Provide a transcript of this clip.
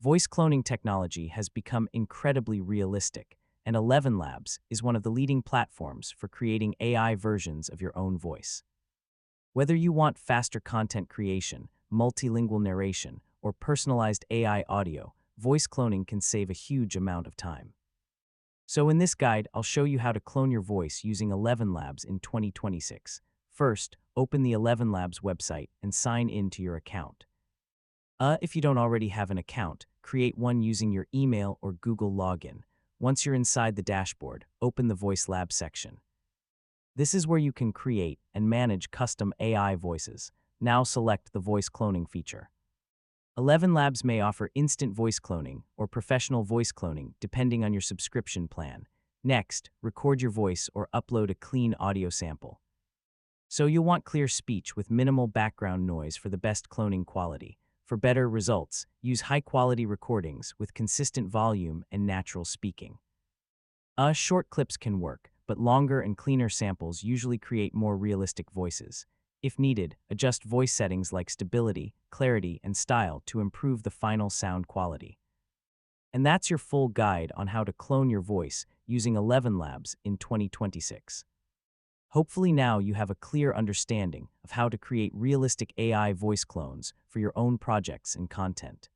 Voice cloning technology has become incredibly realistic, and ElevenLabs is one of the leading platforms for creating AI versions of your own voice. Whether you want faster content creation, multilingual narration, or personalized AI audio, voice cloning can save a huge amount of time. So in this guide, I'll show you how to clone your voice using ElevenLabs in 2026. First, open the ElevenLabs website and sign in to your account. If you don't already have an account, create one using your email or Google login. Once you're inside the dashboard, open the Voice Lab section. This is where you can create and manage custom AI voices. Now select the voice cloning feature. ElevenLabs may offer instant voice cloning or professional voice cloning depending on your subscription plan. Next, record your voice or upload a clean audio sample. So you'll want clear speech with minimal background noise for the best cloning quality. For better results, use high-quality recordings with consistent volume and natural speaking. Short clips can work, but longer and cleaner samples usually create more realistic voices. If needed, adjust voice settings like stability, clarity, and style to improve the final sound quality. And that's your full guide on how to clone your voice using ElevenLabs in 2026. Hopefully now you have a clear understanding of how to create realistic AI voice clones for your own projects and content.